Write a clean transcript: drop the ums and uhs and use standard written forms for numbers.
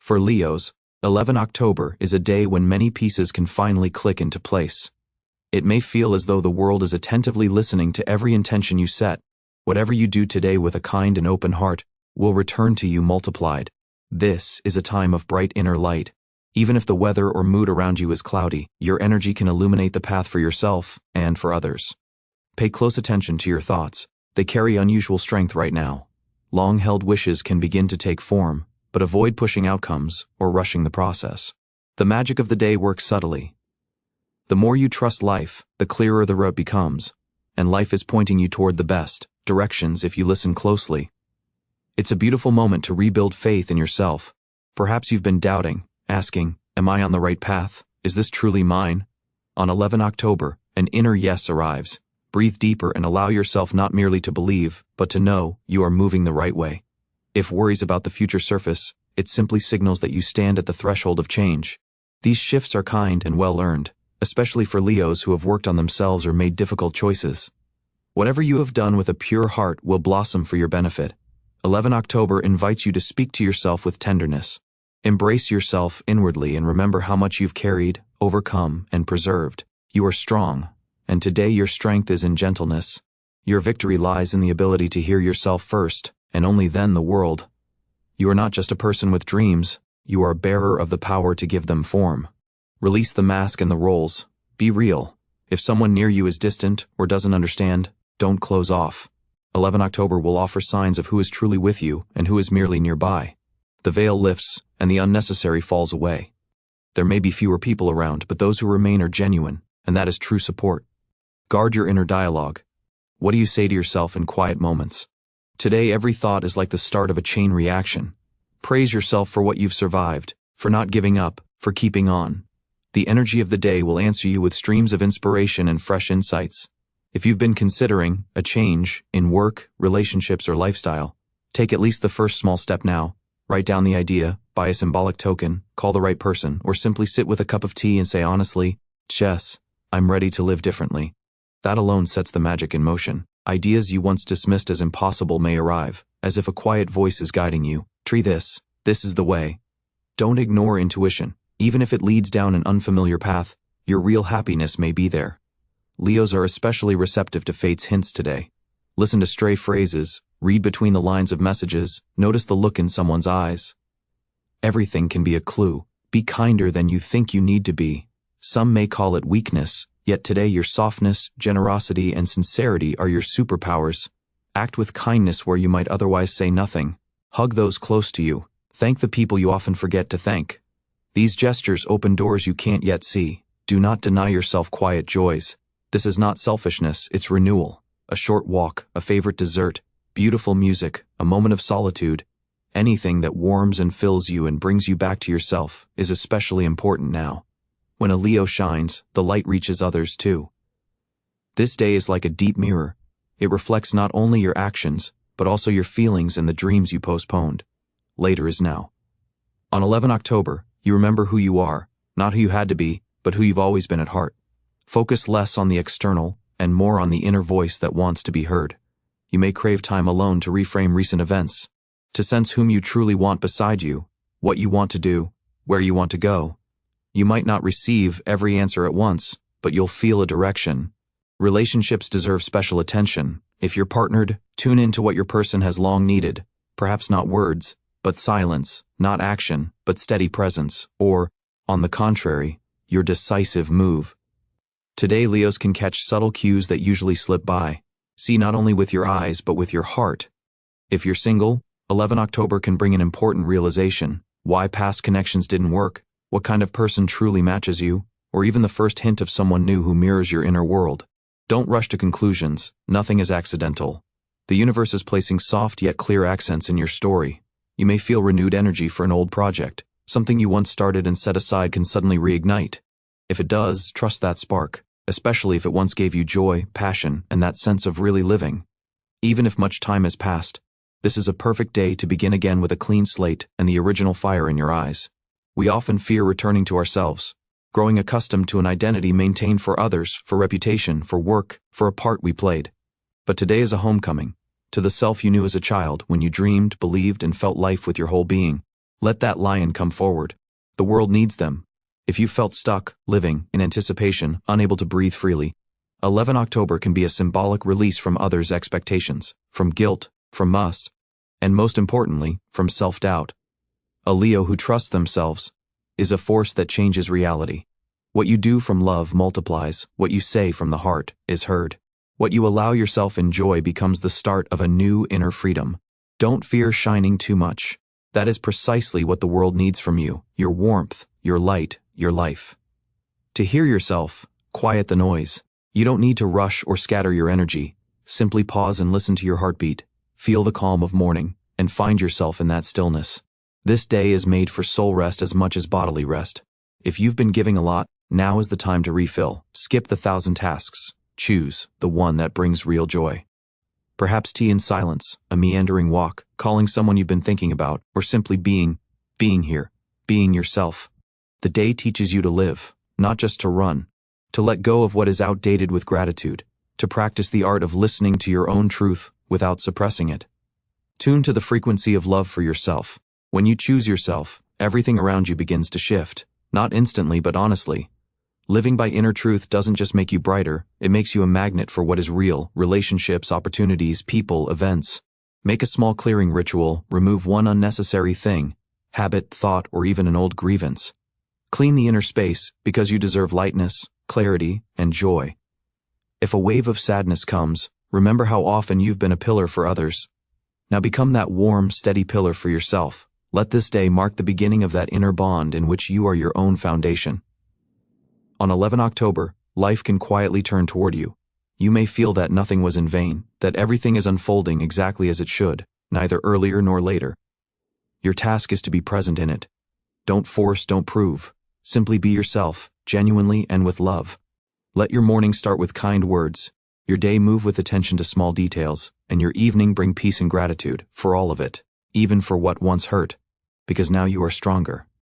For Leos, 11 October is a day when many pieces can finally click into place. It may feel as though the world is attentively listening to every intention you set. Whatever you do today with a kind and open heart will return to you multiplied. This is a time of bright inner light. Even if the weather or mood around you is cloudy, your energy can illuminate the path for yourself and for others. Pay close attention to your thoughts. They carry unusual strength right now. Long-held wishes can begin to take form, but avoid pushing outcomes or rushing the process. The magic of the day works subtly. The more you trust life, the clearer the road becomes, and life is pointing you toward the best directions if you listen closely. It's a beautiful moment to rebuild faith in yourself. Perhaps you've been doubting, asking, am I on the right path? Is this truly mine? On 11 October, an inner yes arrives. Breathe deeper and allow yourself not merely to believe, but to know you are moving the right way. If worries about the future surface, it simply signals that you stand at the threshold of change. These shifts are kind and well-earned, especially for Leos who have worked on themselves or made difficult choices. Whatever you have done with a pure heart will blossom for your benefit. 11 October invites you to speak to yourself with tenderness. Embrace yourself inwardly and remember how much you've carried, overcome, and preserved. You are strong, and today your strength is in gentleness. Your victory lies in the ability to hear yourself first, and only then the world. You are not just a person with dreams, you are a bearer of the power to give them form. Release the mask and the roles. Be real. If someone near you is distant or doesn't understand, don't close off. 11 October will offer signs of who is truly with you and who is merely nearby. The veil lifts, and the unnecessary falls away. There may be fewer people around, but those who remain are genuine, and that is true support. Guard your inner dialogue. What do you say to yourself in quiet moments? Today every thought is like the start of a chain reaction. Praise yourself for what you've survived, for not giving up, for keeping on. The energy of the day will answer you with streams of inspiration and fresh insights. If you've been considering a change in work, relationships, or lifestyle, take at least the first small step now. Write down the idea, buy a symbolic token, call the right person, or simply sit with a cup of tea and say honestly, "Chess, I'm ready to live differently." That alone sets the magic in motion. Ideas you once dismissed as impossible may arrive, as if a quiet voice is guiding you. Try this. This is the way. Don't ignore intuition. Even if it leads down an unfamiliar path, your real happiness may be there. Leos are especially receptive to fate's hints today. Listen to stray phrases, read between the lines of messages, notice the look in someone's eyes. Everything can be a clue. Be kinder than you think you need to be. Some may call it weakness, yet today your softness, generosity, and sincerity are your superpowers. Act with kindness where you might otherwise say nothing. Hug those close to you. Thank the people you often forget to thank. These gestures open doors you can't yet see. Do not deny yourself quiet joys. This is not selfishness, it's renewal. A short walk, a favorite dessert, beautiful music, a moment of solitude. Anything that warms and fills you and brings you back to yourself is especially important now. When a Leo shines, the light reaches others too. This day is like a deep mirror. It reflects not only your actions, but also your feelings and the dreams you postponed. Later is now. On 11 October, you remember who you are, not who you had to be, but who you've always been at heart. Focus less on the external and more on the inner voice that wants to be heard. You may crave time alone to reframe recent events, to sense whom you truly want beside you, what you want to do, where you want to go. You might not receive every answer at once, but you'll feel a direction. Relationships deserve special attention. If you're partnered, tune into what your person has long needed. Perhaps not words, but silence, not action, but steady presence, or, on the contrary, your decisive move. Today Leos can catch subtle cues that usually slip by. See not only with your eyes, but with your heart. If you're single, 11 October can bring an important realization. Why past connections didn't work, what kind of person truly matches you, or even the first hint of someone new who mirrors your inner world. Don't rush to conclusions. Nothing is accidental. The universe is placing soft yet clear accents in your story. You may feel renewed energy for an old project. Something you once started and set aside can suddenly reignite. If it does, trust that spark, especially if it once gave you joy, passion, and that sense of really living. Even if much time has passed, this is a perfect day to begin again with a clean slate and the original fire in your eyes. We often fear returning to ourselves, growing accustomed to an identity maintained for others, for reputation, for work, for a part we played. But today is a homecoming, to the self you knew as a child when you dreamed, believed, and felt life with your whole being. Let that lion come forward. The world needs them. If you felt stuck, living in anticipation, unable to breathe freely, 11 October can be a symbolic release from others' expectations, from guilt, from must, and most importantly, from self-doubt. A Leo who trusts themselves is a force that changes reality. What you do from love multiplies, what you say from the heart is heard. What you allow yourself enjoy becomes the start of a new inner freedom. Don't fear shining too much. That is precisely what the world needs from you, your warmth, your light, your life. To hear yourself, quiet the noise. You don't need to rush or scatter your energy. Simply pause and listen to your heartbeat. Feel the calm of morning, and find yourself in that stillness. This day is made for soul rest as much as bodily rest. If you've been giving a lot, now is the time to refill. Skip the 1,000 tasks. Choose the one that brings real joy. Perhaps tea in silence, a meandering walk, calling someone you've been thinking about, or simply being here, being yourself. The day teaches you to live, not just to run, to let go of what is outdated with gratitude, to practice the art of listening to your own truth without suppressing it. Tune to the frequency of love for yourself. When you choose yourself, everything around you begins to shift, not instantly but honestly. Living by inner truth doesn't just make you brighter, it makes you a magnet for what is real, relationships, opportunities, people, events. Make a small clearing ritual, remove one unnecessary thing, habit, thought, or even an old grievance. Clean the inner space, because you deserve lightness, clarity, and joy. If a wave of sadness comes, remember how often you've been a pillar for others. Now become that warm, steady pillar for yourself. Let this day mark the beginning of that inner bond in which you are your own foundation. On 11 October, life can quietly turn toward you. You may feel that nothing was in vain, that everything is unfolding exactly as it should, neither earlier nor later. Your task is to be present in it. Don't force, don't prove. Simply be yourself, genuinely and with love. Let your morning start with kind words, your day move with attention to small details, and your evening bring peace and gratitude for all of it, even for what once hurt, because now you are stronger.